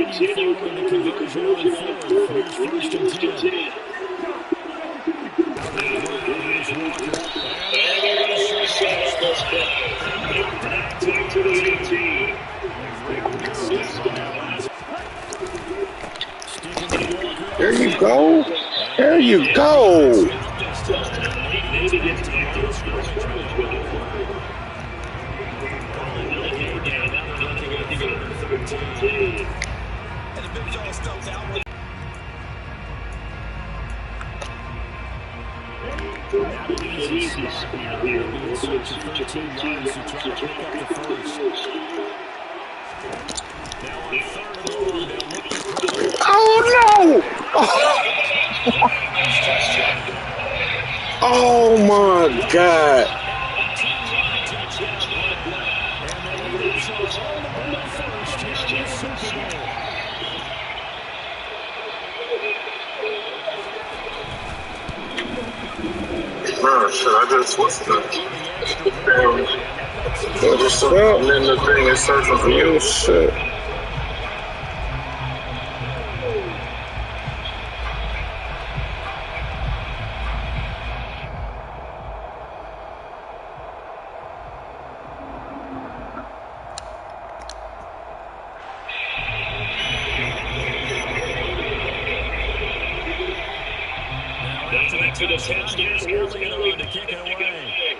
continue following the conversion on fourth. Here's first and 10. Back to the 18. There you go. There you go. Oh no! Oh my God! Oh shit, I just what's the and then the thing is searching for you. Shit. To the touchdown, early to kick it away.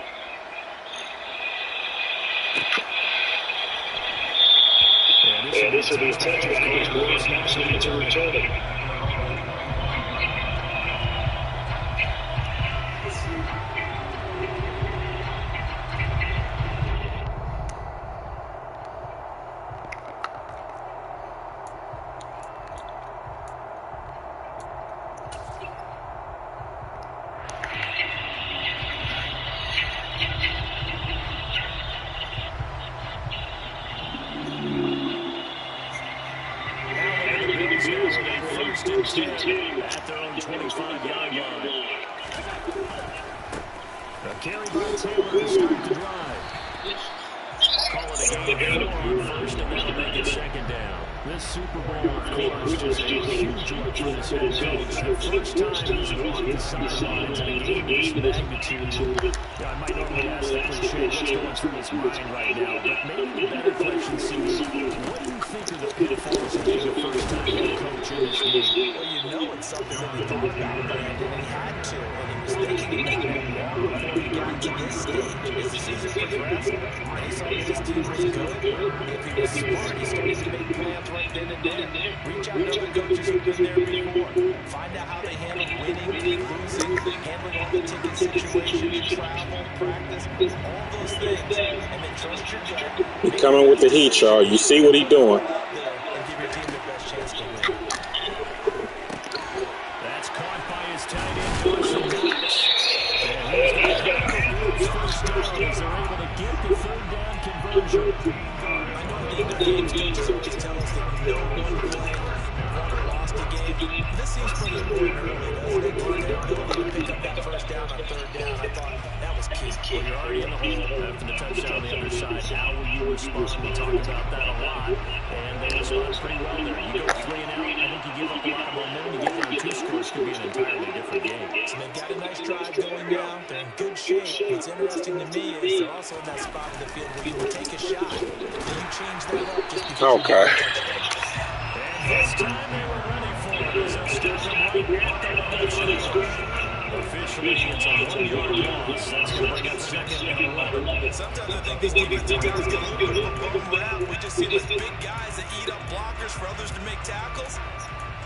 Yeah, this will be a touchdown. Of course, now to return it. First and 10 at their own 25-yard line. A carry by Taylor to start the drive. Call it a game of first, and they'll make it second down. This Super Bowl, of course, just a huge look for this head coach. The first time he's walked the sidelines in a game of this magnitude. I might normally ask that cliche, what's going through his mind right now, but maybe the better question is, what do you think of the pitfalls of being a first-time head coach in this league? Well, you know it's something that he thought about, Brandon, and he had to, and he was thinking about it long before he got to this stage. As the season progressed, and he saw that his team was good, if he was smart, he started to make plans right then and there. Reach out to other coaches who've been there before. Find out how they handle winning, losing, handling all the ticket situations, travel, practice, all those things, and then trust your gut. He coming with the heat, y'all. You see what he doing. And give your team the best chance to win. That's caught by his tight end, Carson Wentz. And he's got the first down as they're able to get the third down conversion. I know at the end of games, coaches always tell us that we know one play, won or lost a game. This seems pretty important early, doesn't it? Their ability to pick up that first down on third down, I thought that was key. Well, you're already in the hole after the touchdown on the other side. How will you respond? We talked about that a lot, and they respond pretty well there. You go 3 and out, I think you give up a lot of momentum. You get down 2 scores, could be an entirely different game. So they've got a nice drive going now. They're in good shape. What's interesting to me is they're also in that spot of the field where you will take a shot. Then you change that up just because Okay. And this time they were ready for it. So still officially, it's a 1-yard loss. That's going to bring up second and 11. Sometimes I think these defensive guys get a little bit of a bum rap. We just see these big guys that eat up blockers for others to make tackles.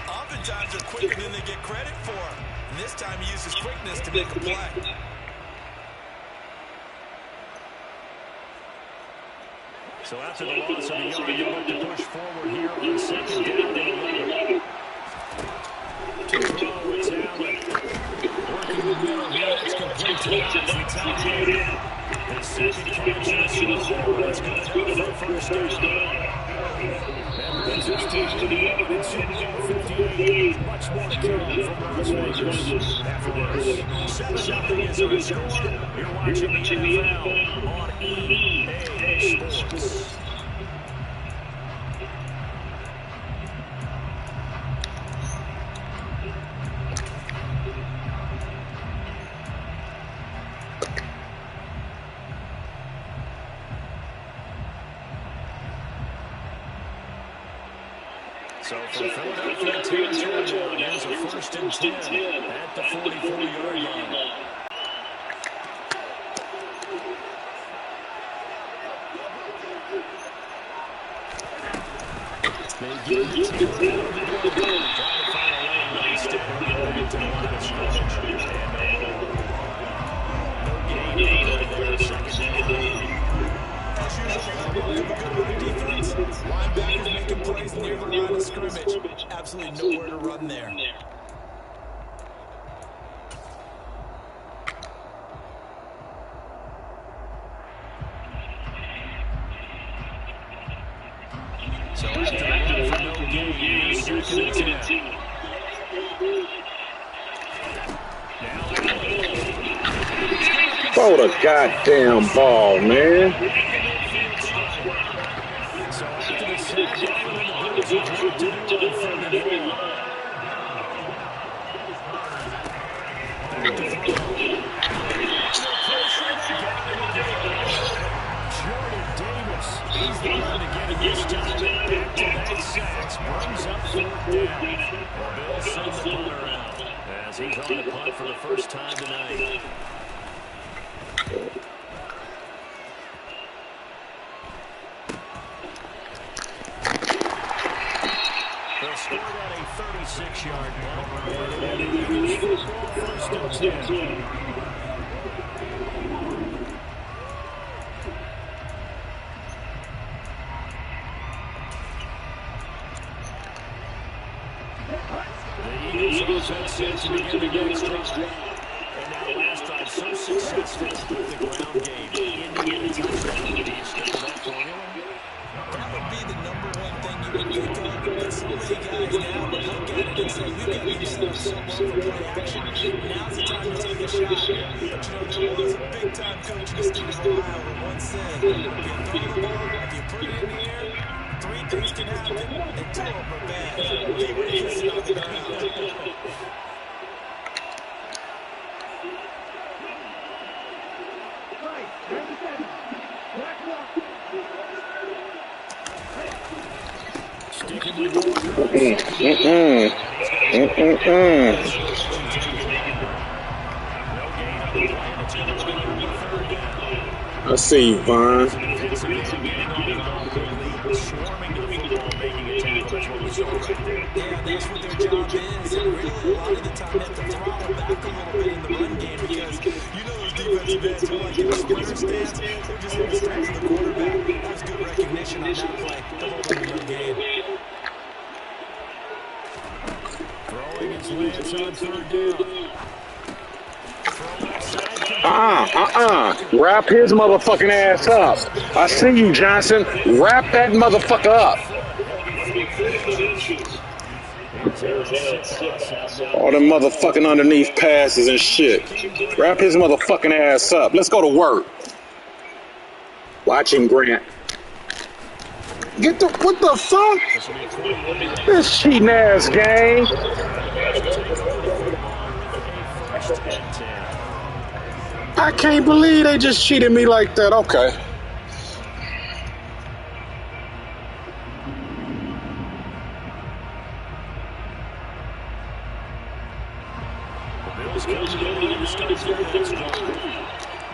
Oftentimes they're quicker than they get credit for. And this time he uses quickness to make a play. So after the loss of a yard, you look to push forward here on second down and 11. To throw, it's Allen. Working the middle here, it's complete to Allen. The second catch in the Super Bowl. It's going to go for first down. And brings us to the end in Super Bowl 58. Much more to come from Las Vegas after this. 7-0 is our score. You're watching the NFL on EA Sports. So from Philadelphia territory now, here's a 1st and 10 at the 44-yard line. They get it to the line to find a lane, but instead running back to the line of scrimmage. And no gain there, 2nd down. As usual, we have a good run defense. Linebackers making plays near the line of scrimmage. Absolutely nowhere to run there. So after the run for no gain, 2nd and 10. Throw the goddamn ball, man. So after the sack, the Bills have work to do on 3rd and 4. Back to throw. Jordan Davis, he's the one to get it this time. Back-to-back sacks, brings up 4th down. The Bills send the punter out as he's on the punt for the first time tonight. They'll score at a 36-yard punt. And the Eagles football 1st and 10. The Eagles offense set to begin the next drive. And now last drive so successful with the ground game. Indiana touchdown. Do you stick with that formula? That would be the #1 thing you would think of, but so many guys now would look at it and say, we've got themselves so low for play action. Now's the time to take a shot. But you know, Joel is a big-time coach in the state of Ohio. Once said, if you throw the ball, if you put it in the air, 3 things can happen, and 2 of them are bad. They really hit it on the ground. I see you, Vaughn. Yeah, that's what their job is, and really a lot of the time they have to throttle back a little bit in the run game because you know those defensive ends go like in a square stance, they're just going to straight to the quarterback. That was good recognition on that play to hold them in the game. Throwing his Lance on 3rd down. Wrap his motherfucking ass up. I see you, Johnson. Wrap that motherfucker up. All them motherfucking underneath passes and shit. Wrap his motherfucking ass up. Let's go to work. Watch him, Grant. What the fuck? This cheating ass game. I can't believe they just cheated me like that. Okay.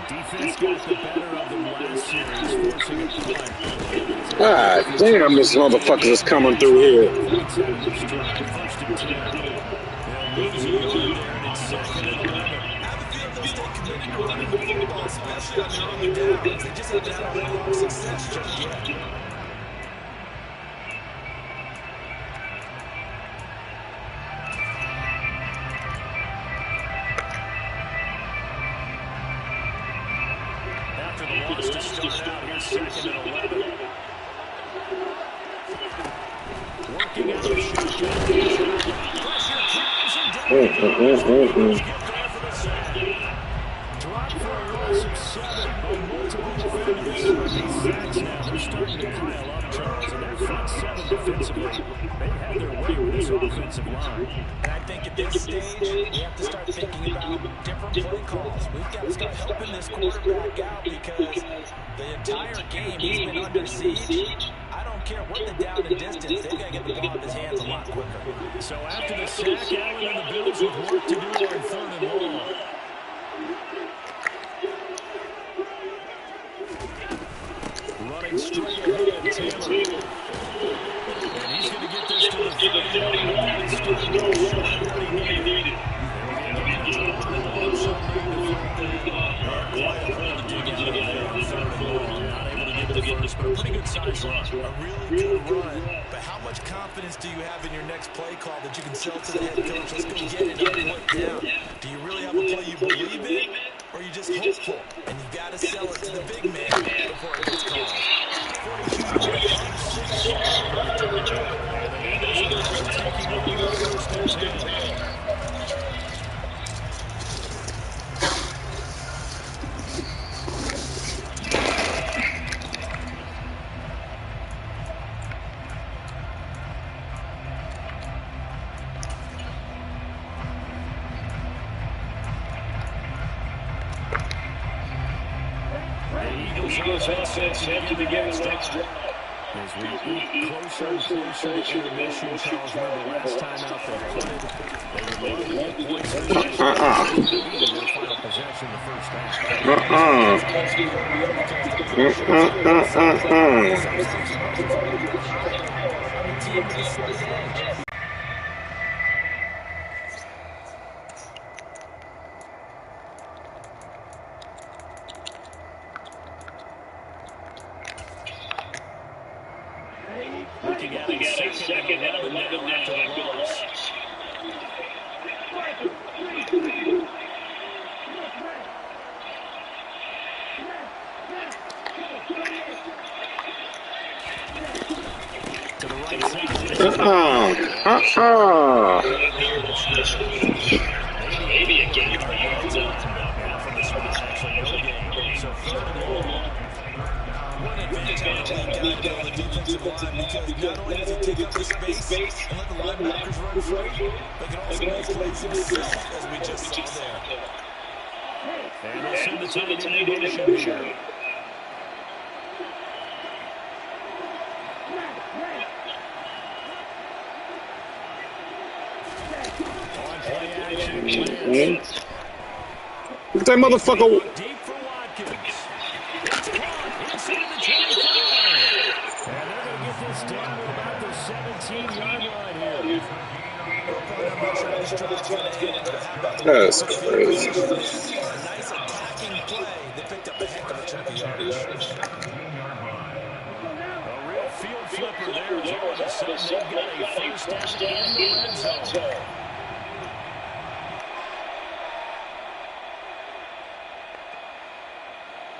Defense got the better of them last series, forcing a punt. God damn, this motherfucker is coming through here. Especially on the early downs, they just haven't had a whole lot of success just yet. After the loss to start out, here's 2nd and 11. Working out the shotgun. Pressure comes and Drop for a loss of 7 by multiple defenders. Sacks now are starting to pile up, Charles, and that front 7 defensively, they have their way with this offensive line. And I think at this stage, we have to start thinking about different play calls. We've got to start helping this quarterback out because the entire game he's been under siege. I don't care what the down and distance, they've got to get the ball in his hands a So after the sack, Allen and the Bills with work to do on 3rd and long. Running straight ahead, Taylor. And he's going to get this to the 30-yard line instead of short of what he needed. Quite a hole to dig out of there on 3rd and long. Not able to get the first, but a pretty good size run. A really good run. But how much confidence do you have in your next play call that you can sell to the head coach? Let's go get it and put it down. Do you really have a play you believe in, or are you just hopeful? And you got to sell it to the big man before it gets called. 42 set to begin the next drive. As we eat closer and closer to intermission, Charles, remember last time out they punted. They were looking at points for their final possession the first half. Looking at it, second and 11 now after the loss. To the right side. Maybe again. From the spot, actually, no game. So 3rd and long. One advantage on the defensive line because not only does he take up the space and let the linebackers run free, but can also make plays himself, as we just saw there. And they'll send the tight end in motion here. On play action, Lance. Look at that motherfucker. Deep for Watkins. It's caught inside the 25. And they're going to get this down to about the 17-yard line here. That's crazy. A nice attacking play that picked up a heck of a chunk of yardage. A real field flipper there as all of a sudden they've got a first down in the red zone.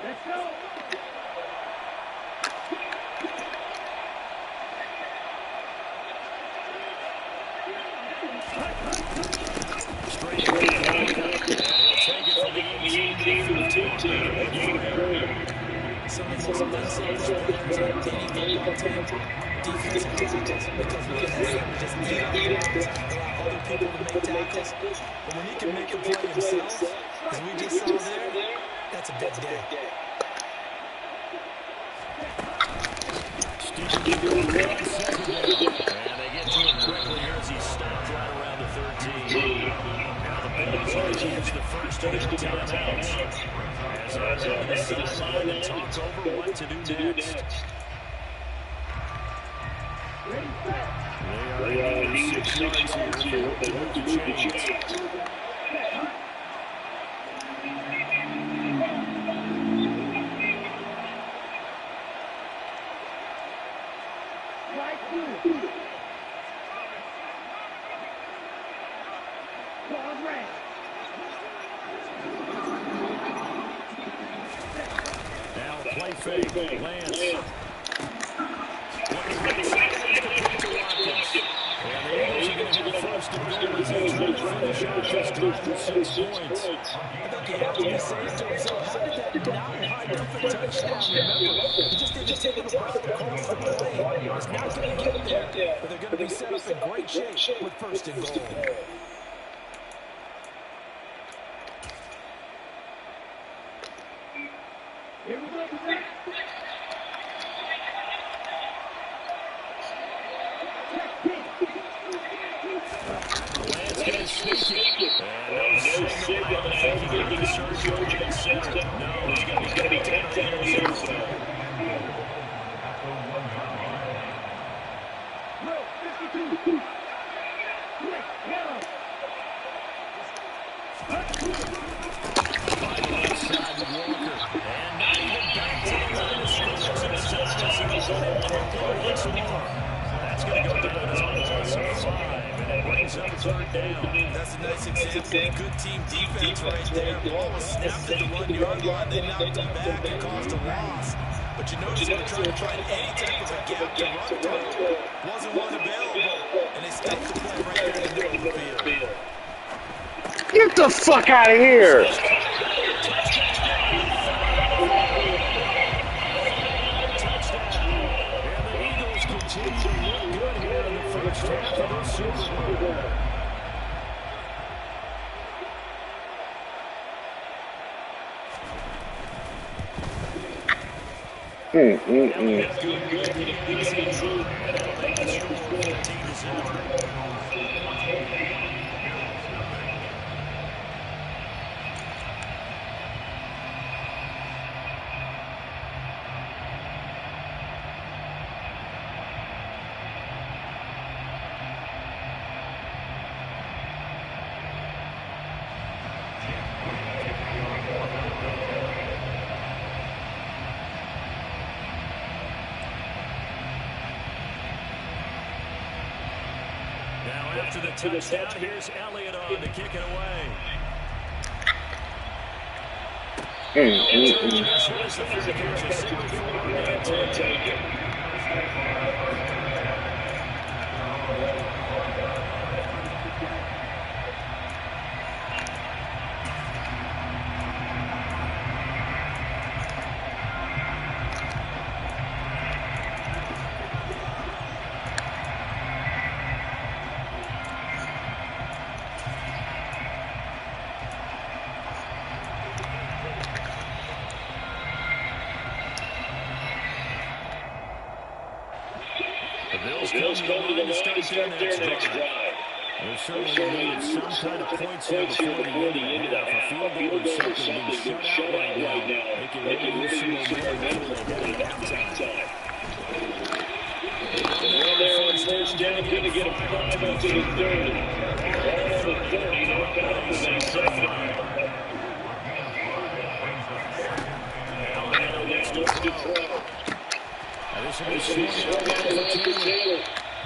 Let's go. Straight away, and he'll take it from the 18 to the 15. Some of the most unselfish players on any football team, defensive tackles, because we can have them just eat up blocks, allow other people to make tackles. But when he can make a play himself, as we just saw there, that's a big day. Stephen Digger on the second down. And they get to him quickly here as he stopped right around the 13. Now the Bills are going to use the first of their timeouts as they go to the sideline and talk over what to do next. They are under 6 yards here for what they hope to change. Now play fake, Lance. Looking right side, to Watkins. And the Eagles are going to have a first and goal as they try to finish out this drive with 6 points. I think you have to be saying to himself, how did that not wind up a touchdown? Remember, he just didn't take a breath to call for the play. It's not going to get there, but they're going to be set up in great shape with first and goal. Here we go. And no signal out thinking out the search over at center. No, he's going to be tapped in on the near zone. Final outside with Walker. And not even back to the line of scrimmage this time as he goes on and Brooklyn once more. That's going to go down as a loss of 5, and it brings up third down. That's a nice example of good team defense right there. Ball was snapped at the 1-yard line. They knocked him back and caused a loss. But you notice they were trying to find any type of a gap to run through. Wasn't one available, and they stopped the play right there in the middle of the field. Get the fuck out of here! Continue to look good here in the first half of the Super Bowl. After the touchdown, here's Elliott on to kick it away. Here's the first catch of 64. Bills come to the line to start their next drive. They're certainly needed some kind of points here before the end of the half. A field goal or something being shut out right now. They can really use some momentum before they head into halftime. Well, there on first down, going to get a 5 up to the 30. Ball over 30, knocked out on the second. Alabama next up to throw. This will be short for Taylor.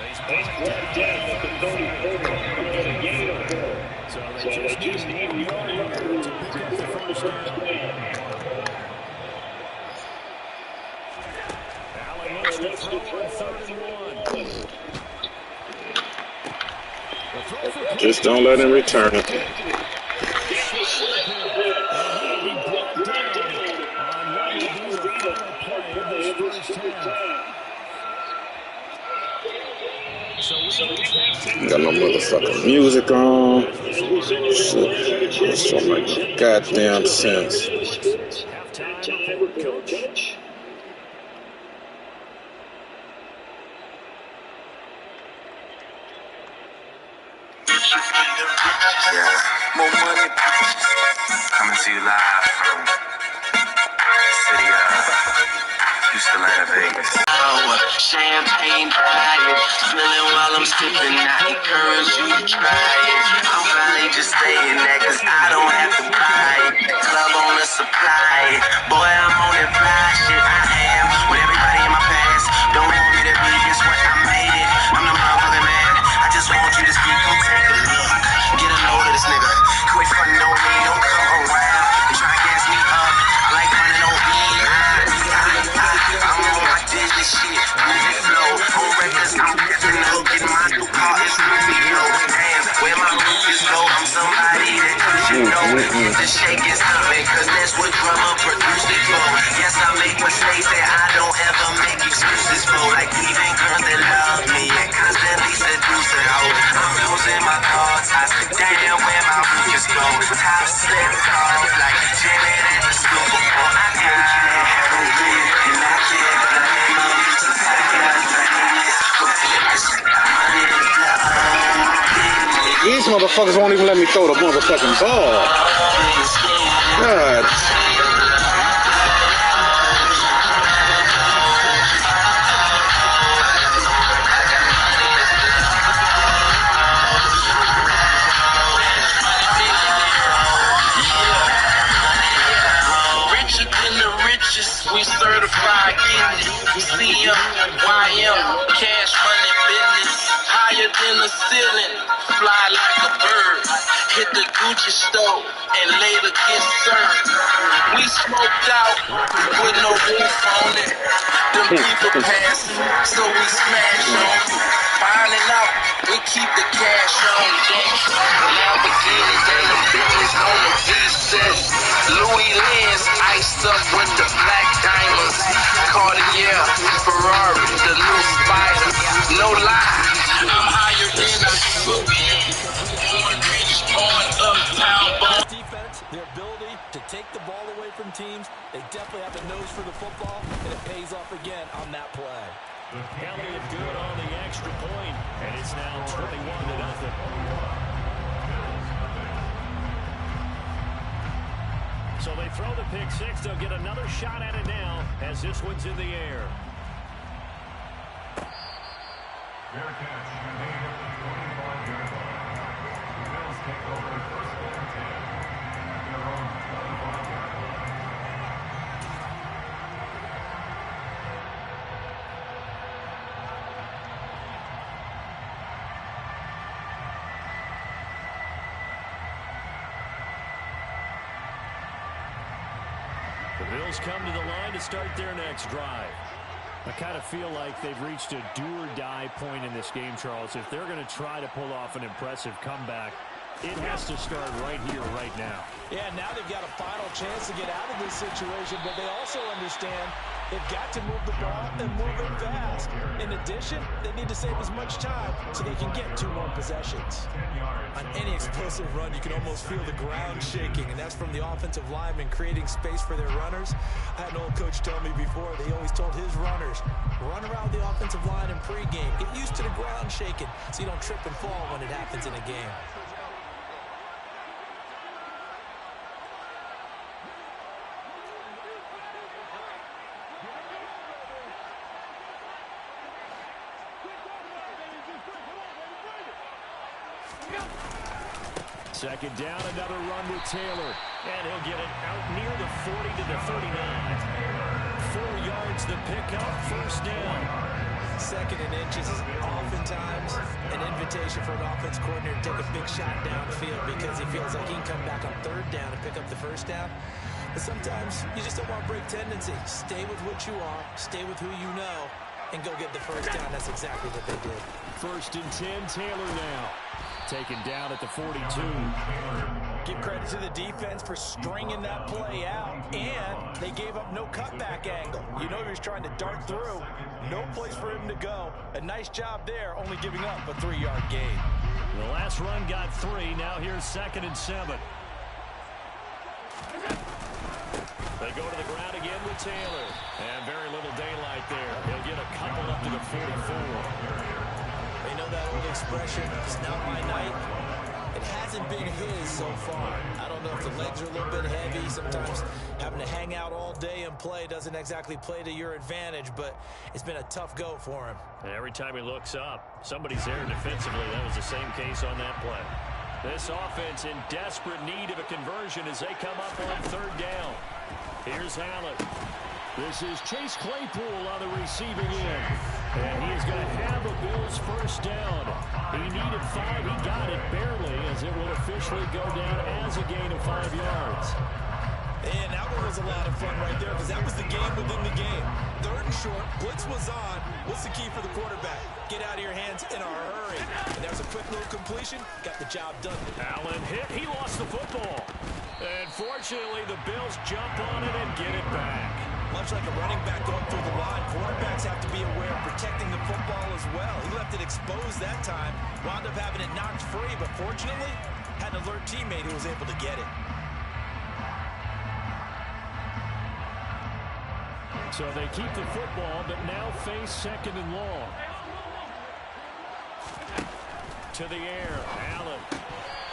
He's brought down at the 34. Going to gain a 4. So they just need 1 yard to pick up the first down. Allen looks to throw on 3rd and 1. Just don't let him return it. Got no motherfucking music on. Shit. This don't make no goddamn sense. Halftime report, Coach. Yeah, more money. Coming to you live from city of Houston, Vegas. Champagne diet, feeling while I'm sipping. I encourage you to try it. I'm finally just saying that cause I don't have to buy it. The club on the supply it. Boy, I'm on that fly shit. I am with everybody in my past. Don't want me to be, guess what? I made it. I'm the motherfucking man. I just want you to speak. Come take a look. Get a load of this nigga. Quit frontin' on me. Don't come around and try to gas me up. I like running on me. I'm on my Disney shit. Movie flow. On records, I'm getting up. Getting my new car is movie low. Damn, where my movies go. I'm somebody that you should know. Get the shaking stomach, cause that's what drama produced it for. Yes, I make mistakes that I don't ever make excuses for. Like leaving girls that love me and constantly seducing hoes. I'm losing my thoughts. I sit down where my weakest go. Top step off like Janet at the Super Bowl. I got heroin and I can't blame them. Society is famous. Go take this money to These motherfuckers won't even let me throw the motherfucking ball. God. Richer than the richest, we certified getting it. CM, cash money business. Higher than the ceiling, fly like a bird. Hit the Gucci store and later get served. We smoked out with no roof on it. Them people passing, so we smash on you. Finding out, we keep the cash on deck. Lamborghinis and the Bentleys on the V6. Louis Lens iced up with the black diamonds. Cartier, Ferrari, the new Spider. No lie, I'm higher than a boogie. Born rich, born uptown, born. Defense, their ability to take the ball away from teams, they definitely have a nose for the football, and it pays off again on that play. Elliott good on the extra point, and it's now 21-0. So they throw the pick six. They'll get another shot at it now as this one's in the air. The Bills come to the line to start their next drive. I kind of feel like they've reached a do-or-die point in this game, Charles. If they're going to try to pull off an impressive comeback, it has to start right here, right now. Yeah, now they've got a final chance to get out of this situation, but they also understand they've got to move the ball and move it fast. In addition, they need to save as much time so they can get 2 more possessions. On any explosive run, you can almost feel the ground shaking, and that's from the offensive linemen creating space for their runners. I had an old coach tell me before, they always told his runners, run around the offensive line in pregame. Get used to the ground shaking so you don't trip and fall when it happens in a game. Second down, another run with Taylor. And he'll get it out near the 40 to the 39. 4 yards the pickup, first down. Second and inches is oftentimes an invitation for an offense coordinator to take a big shot downfield because he feels like he can come back on 3rd down and pick up the first down. But sometimes you just don't want to break tendency. Stay with what you are, stay with who you know, and go get the first down. That's exactly what they did. 1st and 10, Taylor now. Taken down at the 42. Give credit to the defense for stringing that play out, and they gave up no cutback angle. You know he was trying to dart through. No place for him to go. A nice job there, only giving up a 3-yard gain. The last run got 3. Now here's 2nd and 7. They go to the ground again with Taylor. And very little daylight there. He'll get a couple up to the 44. They know that old expression, it's not my night. It hasn't been his so far. I don't know if the legs are a little bit heavy. Sometimes having to hang out all day and play doesn't exactly play to your advantage, but it's been a tough go for him. Every time he looks up, somebody's there defensively. That was the same case on that play. This offense in desperate need of a conversion as they come up on 3rd down. Here's Hallett. This is Chase Claypool on the receiving end. And he is going to have a Bills first down. He needed 5. He got it barely as it will officially go down as a gain of 5 yards. And that one was a lot of fun right there because that was the game within the game. 3rd and short, blitz was on. What's the key for the quarterback? Get out of your hands in a hurry. And there's a quick little completion. Got the job done. Allen hit. He lost the football. And fortunately, the Bills jump on it and get it back. Much like a running back going through the line, quarterbacks have to be aware of protecting the football as well. He left it exposed that time, wound up having it knocked free, but fortunately, had an alert teammate who was able to get it. So they keep the football, but now face 2nd and long. to the air. Allen.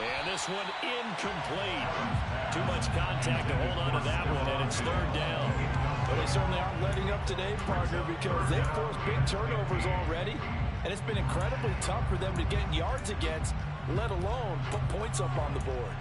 And this one incomplete. Too much contact to hold on to that one, and it's third down. Well, they certainly aren't letting up today, partner, because they've forced big turnovers already, and it's been incredibly tough for them to get yards against, let alone put points up on the board.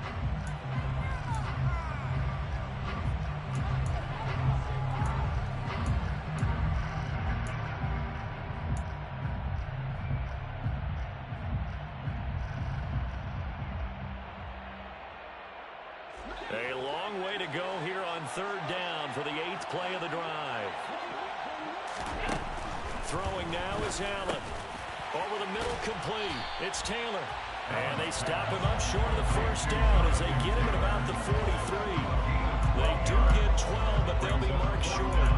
A long way to go here on third down for the 8th play of the drive. Throwing now is Allen. Over the middle, complete. It's Taylor. And they stop him up short of the first down as they get him at about the 43. They do get 12, but they'll be marked short.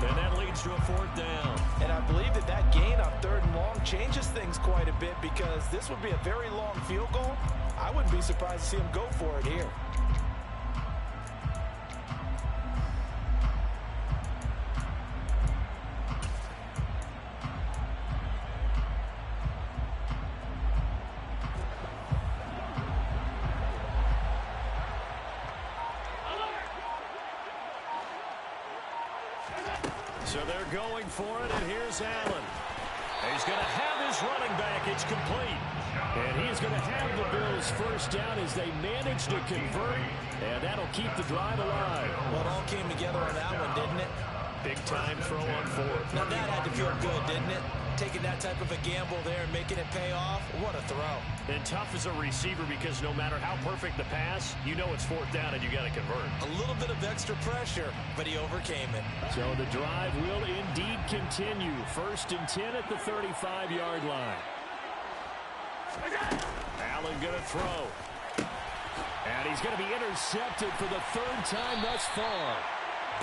And that leads to a 4th down. And I believe that gain on 3rd and long changes things quite a bit, because this would be a very long field goal. I wouldn't be surprised to see him go for it here. So they're going for it, and here's Allen. He's going to have his running back. It's complete. And he's going to have the Bills' first down as they manage to convert, and that'll keep the drive alive. Well, it all came together on that one, didn't it? Big-time throw on 4th. Now that had to feel good, didn't it? Taking that type of a gamble there and making it pay off. What a throw. And tough as a receiver, because no matter how perfect the pass, you know it's 4th down and you got to convert. A little bit of extra pressure, but he overcame it. So the drive will indeed continue. 1st and 10 at the 35-yard line. Allen going to throw. And he's going to be intercepted for the 3rd time thus far.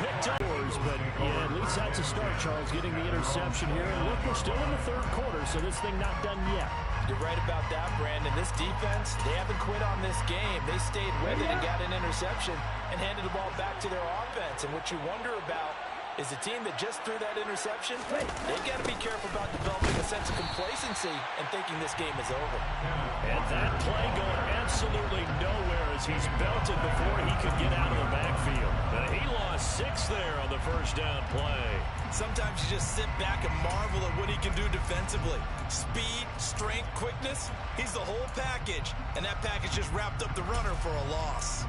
Picked up, but yeah, at least that's a start, Charles, getting the interception here. And look, we're still in the 3rd quarter, so this thing not done yet. You're right about that, Brandon. This defense, they haven't quit on this game. They stayed with it and got an interception and handed the ball back to their offense. And what you wonder about is a team that just threw that interception, they've got to be careful about developing a sense of complacency and thinking this game is over. And that play going absolutely nowhere as he's belted before he could get out of the backfield. And he lost 6 there on the first down play. Sometimes you just sit back and marvel at what he can do defensively. Speed, strength, quickness, he's the whole package. And that package just wrapped up the runner for a loss.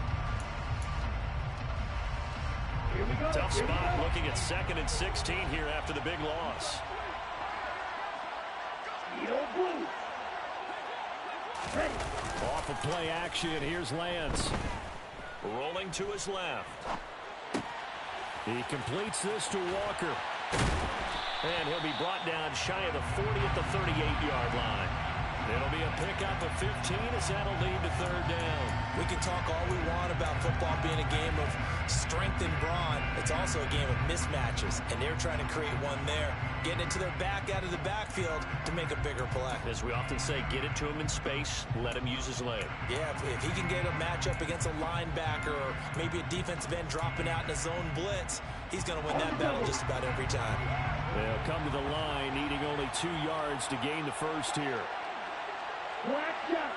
Tough spot looking at 2nd and 16 here after the big loss. Off of play action, here's Lance. Rolling to his left. He completes this to Walker. And he'll be brought down shy of the 40 at the 38-yard line. It'll be a pickup of 15 as that'll lead to 3rd down. We can talk all we want about football being a game of strength and brawn. It's also a game of mismatches, and they're trying to create one there, getting it to their back out of the backfield to make a bigger play. As we often say, get it to him in space, let him use his leg. Yeah, if he can get a matchup against a linebacker or maybe a defensive end dropping out in a zone blitz, he's going to win that battle just about every time. They'll come to the line, needing only 2 yards to gain the first here. Watch out!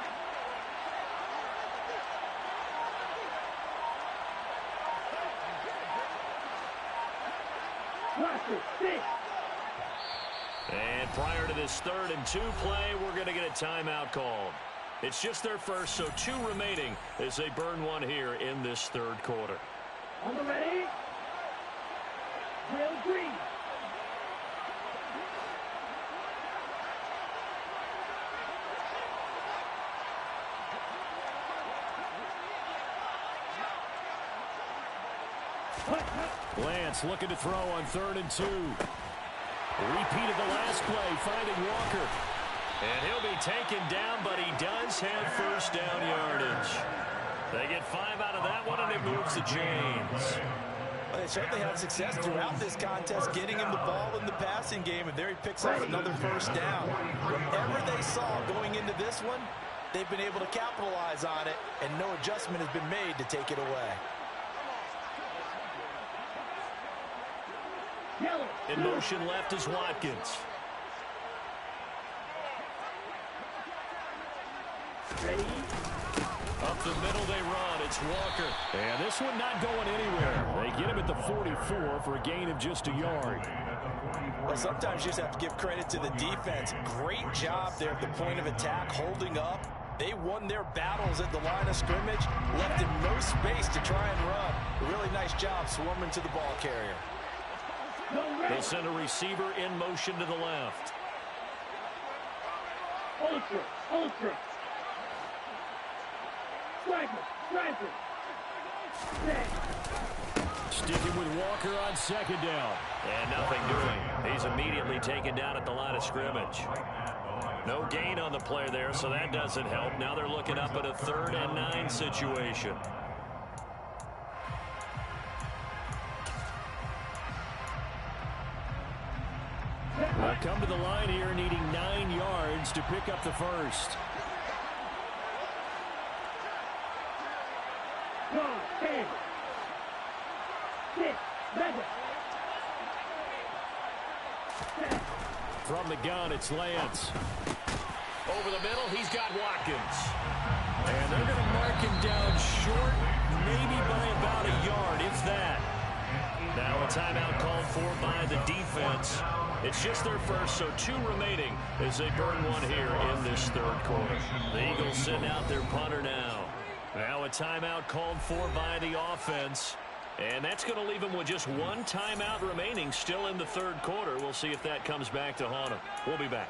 And prior to this 3rd and 2 play, we're going to get a timeout called. It's just their first, so 2 remaining as they burn one here in this 3rd quarter. On the ready? Will Green. Lance looking to throw on 3rd and 2. Repeat of the last play, finding Walker. And he'll be taken down, but he does have first down yardage. They get 5 out of that one, and it moves to James. Well, they certainly had success throughout this contest, getting him the ball in the passing game, and there he picks up another first down. Whatever they saw going into this one, they've been able to capitalize on it, and no adjustment has been made to take it away. In motion left is Watkins. Ready? Up the middle they run. It's Walker. And this one not going anywhere. They get him at the 44 for a gain of just a yard. Well, sometimes you just have to give credit to the defense. Great job there at the point of attack, holding up. They won their battles at the line of scrimmage, left him no space to try and run. A really nice job swarming to the ball carrier. They'll send a receiver in motion to the left. Ultra, ultra. Striker, striker. Set. Sticking with Walker on second down. And nothing doing. He's immediately taken down at the line of scrimmage. No gain on the play there, so that doesn't help. Now they're looking up at a 3rd and 9 situation. They'll come to the line here needing 9 yards to pick up the first. One, 10. 6, 7. From the gun, it's Lance. Over the middle, he's got Watkins. And they're going to mark him down short, maybe by about a yard, if that. Now a timeout called for by the defense. It's just their first, so 2 remaining as they burn one here in this 3rd quarter. The Eagles send out their punter now. Now a timeout called for by the offense. And that's going to leave them with just 1 timeout remaining still in the 3rd quarter. We'll see if that comes back to haunt them. We'll be back.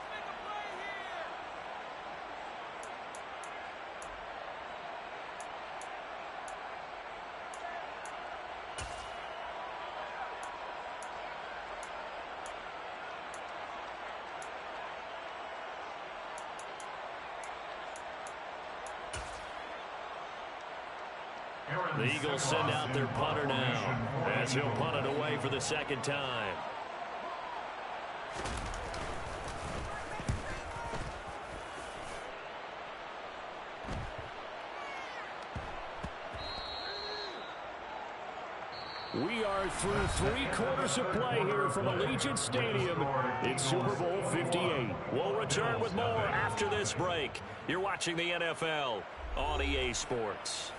The Eagles send out their punter now as he'll punt it away for the 2nd time. We are through 3 quarters of play here from Allegiant Stadium. It's Super Bowl 58. We'll return with more after this break. You're watching the NFL on EA Sports.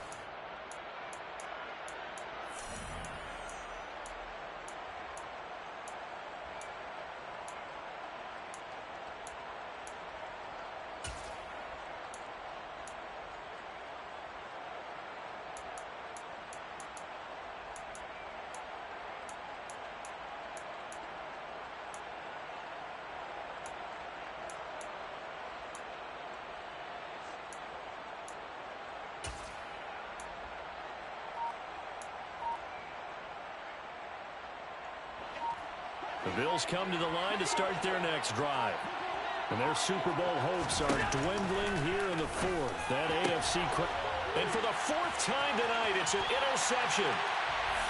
The Bills come to the line to start their next drive. And their Super Bowl hopes are dwindling here in the 4th. That AFC and for the 4th time tonight, it's an interception.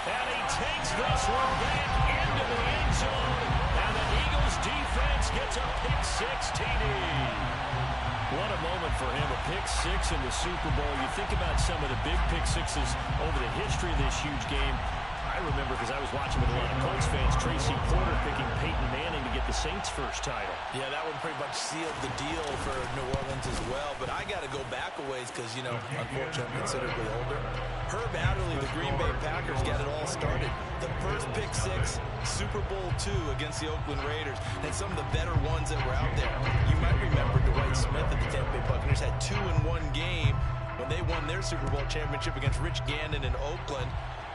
And he takes this one back into the end zone. And the Eagles defense gets a pick-6 TD. What a moment for him, a pick-6 in the Super Bowl. You think about some of the big pick-6s over the history of this huge game. I remember because I was watching with a lot of Colts fans, Tracy Porter picking Peyton Manning to get the Saints' first title. Yeah, that one pretty much sealed the deal for New Orleans as well. But I got to go back a ways because, you know, unfortunately, I'm considerably older. Herb Adderley, the Green Bay Packers, got it all started. The first pick-6, Super Bowl II against the Oakland Raiders, and some of the better ones that were out there. You might remember Dwight Smith of the Tampa Bay Buccaneers had 2 in one game when they won their Super Bowl championship against Rich Gannon in Oakland.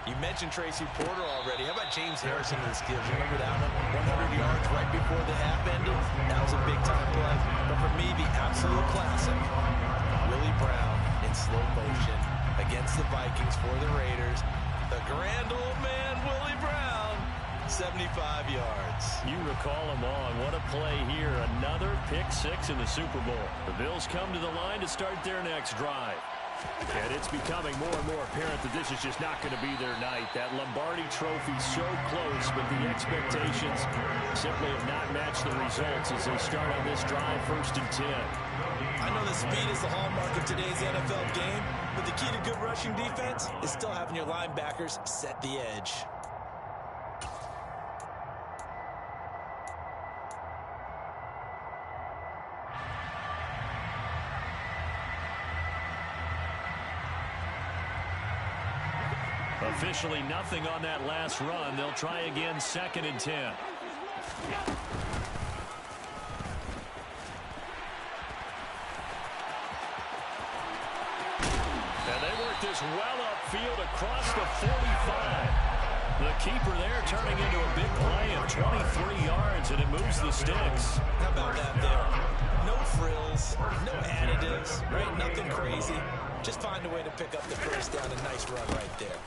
You mentioned Tracy Porter already. How about James Harrison of the Steelers? You remember that one? 100 yards right before the half ended. That was a big-time play. But for me, the absolute classic, Willie Brown in slow motion against the Vikings for the Raiders. The grand old man, Willie Brown, 75 yards. You recall them all. What a play here. Another pick-6 in the Super Bowl. The Bills come to the line to start their next drive. And it's becoming more and more apparent that this is just not going to be their night. That Lombardi Trophy so close, but the expectations simply have not matched the results as they start on this drive 1st and 10. I know the speed is the hallmark of today's NFL game, but the key to good rushing defense is still having your linebackers set the edge. Officially nothing on that last run. They'll try again, 2nd and 10. And they work this well upfield across the 45. The keeper there turning into a big play of 23 yards, and it moves the sticks. How about that there? No frills, no additives, right? Nothing crazy. Just find a way to pick up the first down. A nice run right there.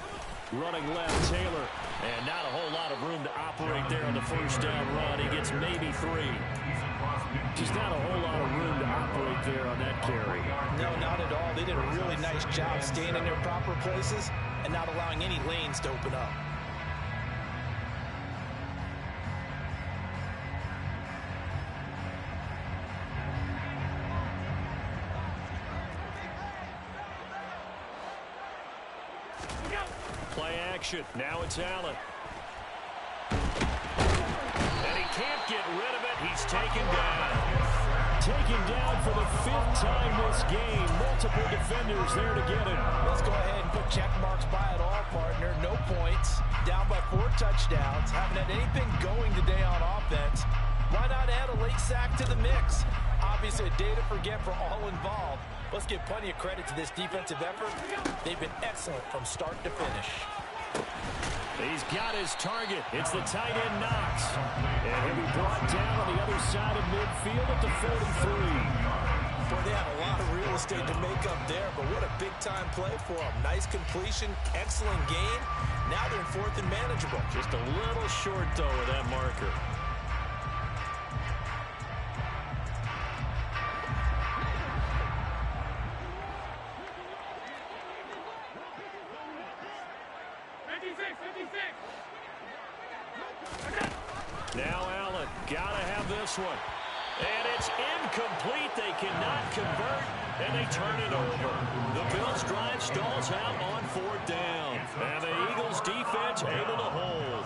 Running left, Taylor. And not a whole lot of room to operate there on the first down run. He gets maybe 3. Just not a whole lot of room to operate there on that carry. No, not at all. They did a really nice job staying in their proper places and not allowing any lanes to open up. Play action. Now it's Allen. And he can't get rid of it. He's taken down. Taken down for the 5th time this game. Multiple defenders there to get him. Let's go ahead and put check marks by it all, partner. No points. Down by 4 touchdowns. Haven't had anything going today on offense. Why not add a late sack to the mix? Obviously a day to forget for all involved. Let's give plenty of credit to this defensive effort. They've been excellent from start to finish. He's got his target. It's the tight end Knox. And he'll be brought down on the other side of midfield at the 43. Boy, they had a lot of real estate to make up there, but what a big-time play for them. Nice completion, excellent gain. Now they're in 4th and manageable. Just a little short, though, with that marker. Now Allen, gotta have this one. And it's incomplete. They cannot convert, and they turn it over. The Bills' drive stalls out on 4th down. And the Eagles' defense able to hold.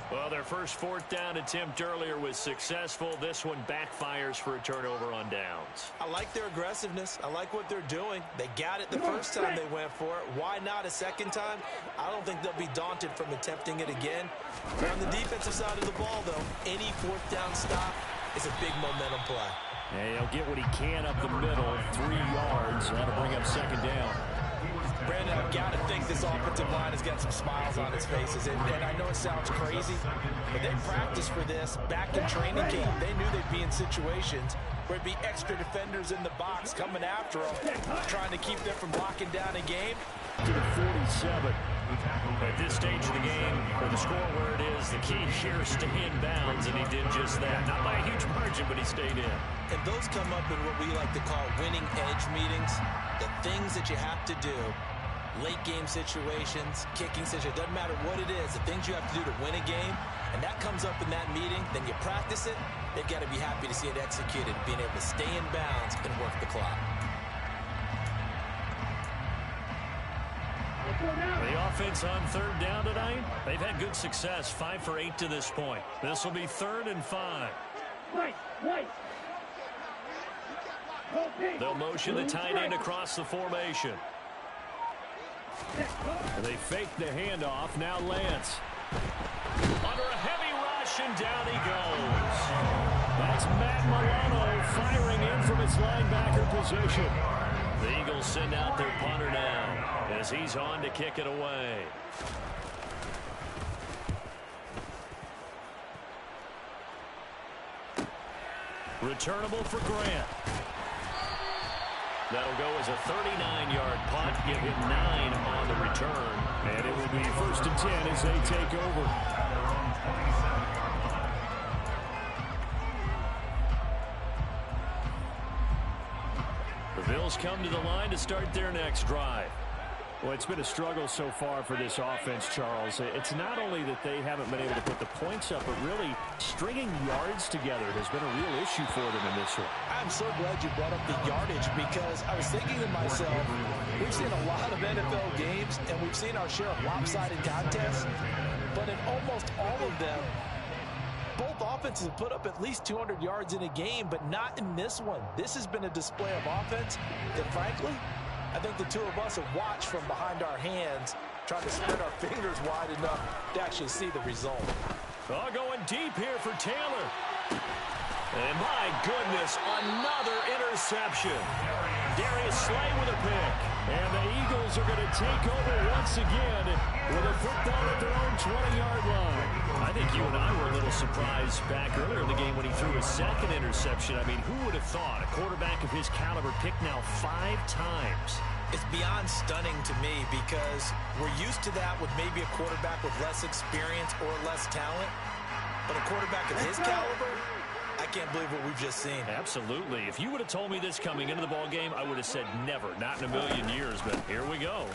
Well, their first 4th down attempt earlier was successful. This one backfires for a turnover on downs. I like their aggressiveness. I like what they're doing. They got it the first time they went for it. Why not a second time? I don't think they'll be daunted from attempting it again. On the defensive side of the ball, though, any 4th down stop is a big momentum play. And he'll get what he can up the middle, 3 yards. That'll bring up 2nd down. Brandon, I've got to think this offensive line has got some smiles on its faces. And I know it sounds crazy, but they practiced for this back in training camp. They knew they'd be in situations where it'd be extra defenders in the box coming after them, trying to keep them from locking down a game. To the 47. At this stage of the game, for the score where it is, the key here, stay in bounds, and he did just that. Not by a huge margin, but he stayed in. And those come up in what we like to call winning edge meetings. The things that you have to do, late game situations, kicking situations, doesn't matter what it is, the things you have to do to win a game, and that comes up in that meeting, then you practice it, they've got to be happy to see it executed, being able to stay in bounds and work the clock. The offense on 3rd down tonight, they've had good success, 5 for 8 to this point. This will be 3rd and 5. They'll motion the tight end across the formation. And they fake the handoff. Now Lance. Under a heavy rush, and down he goes. That's Matt Milano firing in from his linebacker position. The Eagles send out their punter now as he's on to kick it away. Returnable for Grant. That'll go as a 39-yard punt. Give him 9 on the return. And it will be 1st and 10 as they take over. The Bills come to the line to start their next drive. Well, it's been a struggle so far for this offense, Charles. It's not only that they haven't been able to put the points up, but really stringing yards together has been a real issue for them in this one. I'm so glad you brought up the yardage, because I was thinking to myself, we've seen a lot of NFL games, and we've seen our share of lopsided contests, but in almost all of them, both offenses have put up at least 200 yards in a game, but not in this one. This has been a display of offense that, frankly, I think the two of us have watched from behind our hands trying to spread our fingers wide enough to actually see the result. Oh, going deep here for Taylor. And my goodness, another interception. Darius Slay with a pick. And the Eagles are going to take over once again with a football at their own 20-yard line. I think you and I were a little surprised back earlier in the game when he threw his second interception. I mean, who would have thought a quarterback of his caliber picked now 5 times? It's beyond stunning to me because we're used to that with maybe a quarterback with less experience or less talent. But a quarterback of his caliber, I can't believe what we've just seen. Absolutely. If you would have told me this coming into the ball game, I would have said never, not in a million years. But here we go.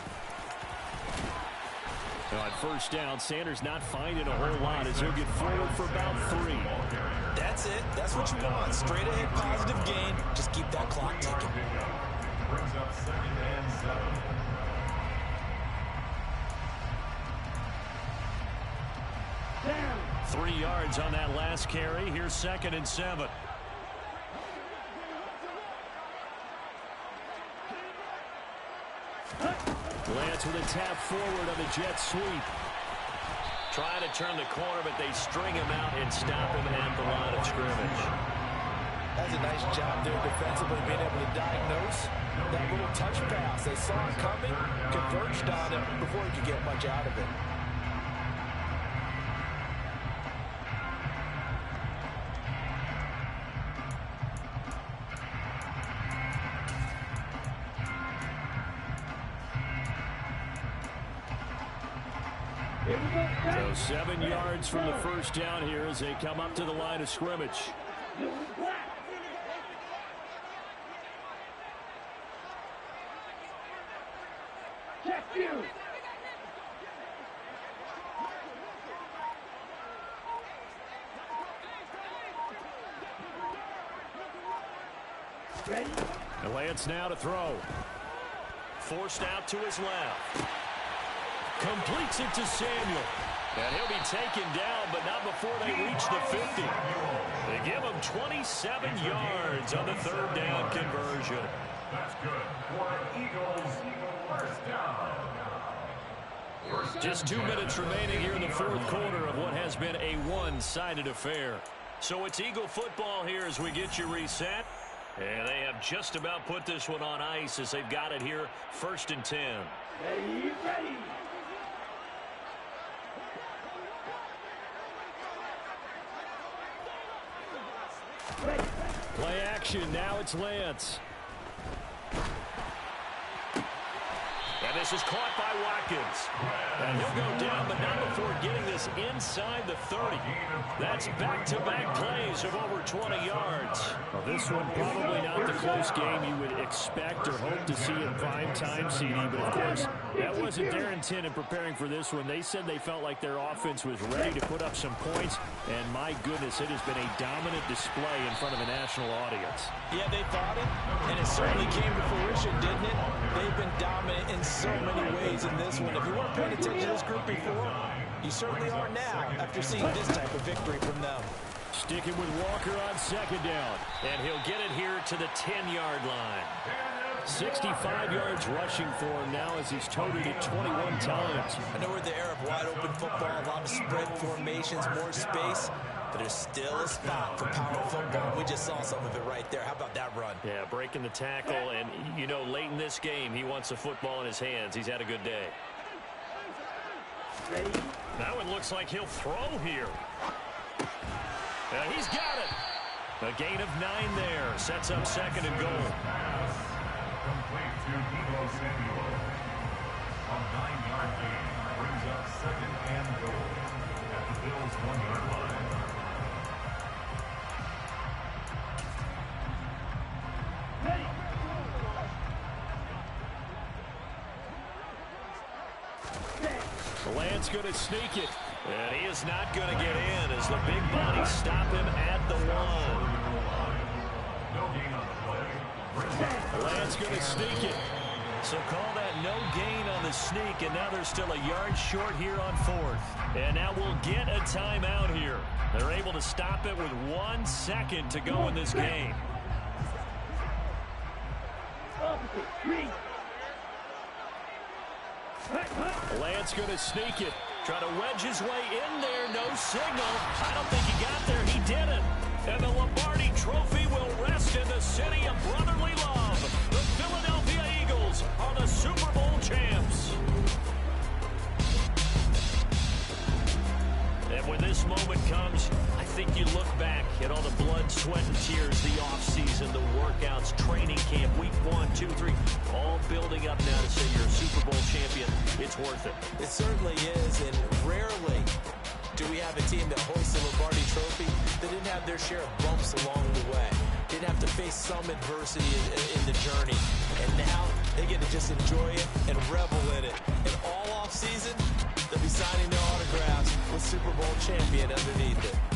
Now on first down, Sanders not finding a whole lot as he'll get forward for about 3. That's it. That's what you want. Straight ahead, positive gain. Just keep that clock ticking. Brings up 2nd and 7. 3 yards on that last carry. Here's 2nd and 7. Lance with a tap forward on the jet sweep. Trying to turn the corner, but they string him out and stop him at the line of scrimmage. That's a nice job there defensively, being able to diagnose that little touch pass. They saw it coming, converged on it before he could get much out of it. So 7 yards from the first down here as they come up to the line of scrimmage. Check you. Ready? And Lance now to throw. Forced out to his left. Completes it to Samuel. And he'll be taken down, but not before they reach the 50. They give him 27 yards on the 3rd down conversion. That's good for Eagles. First down. Just 2 minutes remaining here in the 4th quarter of what has been a one-sided affair. So it's Eagle football here as we get you reset. And they have just about put this one on ice as they've got it here, 1st and 10. Ready, ready. Play action, now it's Lance. And this is caught by Watkins. And he'll go down, but not before getting this inside the 30. That's back-to-back plays of over 20 yards. Well, this one probably not the close game you would expect or hope to see in prime time, CD. But, of course, that wasn't their intent in preparing for this one. They said they felt like their offense was ready to put up some points. And, my goodness, it has been a dominant display in front of a national audience. Yeah, they thought it, and it certainly came to fruition, didn't it? They've been dominant in so many ways in this one. If you weren't paying attention to this group before, you certainly are now after seeing this type of victory from them. Sticking with Walker on 2nd down. And he'll get it here to the 10-yard line. 65 yards rushing for him now as he's totaled it 21 times. I know we're in the era of wide-open football, a lot of spread formations, more space, but there's still a spot for power football. We just saw some of it right there. How about that run? Yeah, breaking the tackle, and, you know, late in this game, he wants the football in his hands. He's had a good day. Ready? That one looks like he'll throw here. He's got it. A gain of 9 there. Sets up 2nd and goal. Complete to Deebo Samuel. A 9-yard gain brings up 2nd and goal at the Bills' 1-yard line. Lance going to sneak it. And he is not going to get in as the big body stop him at the 1. No gain on the play. Lance going to sneak it. So call that no gain on the sneak, and now they're still a yard short here on 4th. And now we'll get a timeout here. They're able to stop it with 1 second to go in this game. Opposite, green. Lance going to sneak it. Try to wedge his way in there. No signal. I don't think he got there. He didn't. And the Lombardi Trophy will rest in the city of brotherly love. The Philadelphia Eagles are the Super Bowl champs. And when this moment comes, I think you look back at all the blood, sweat, and tears, the offseason, the workouts, training camp, week 1, 2, 3, all building up now to say you're a Super Bowl champion. It's worth it. It certainly is, and rarely do we have a team that hoists the Lombardi Trophy that didn't have their share of bumps along the way, didn't have to face some adversity in the journey, and now they get to just enjoy it and revel in it. And all offseason, they'll be signing their autographs with Super Bowl champion underneath it.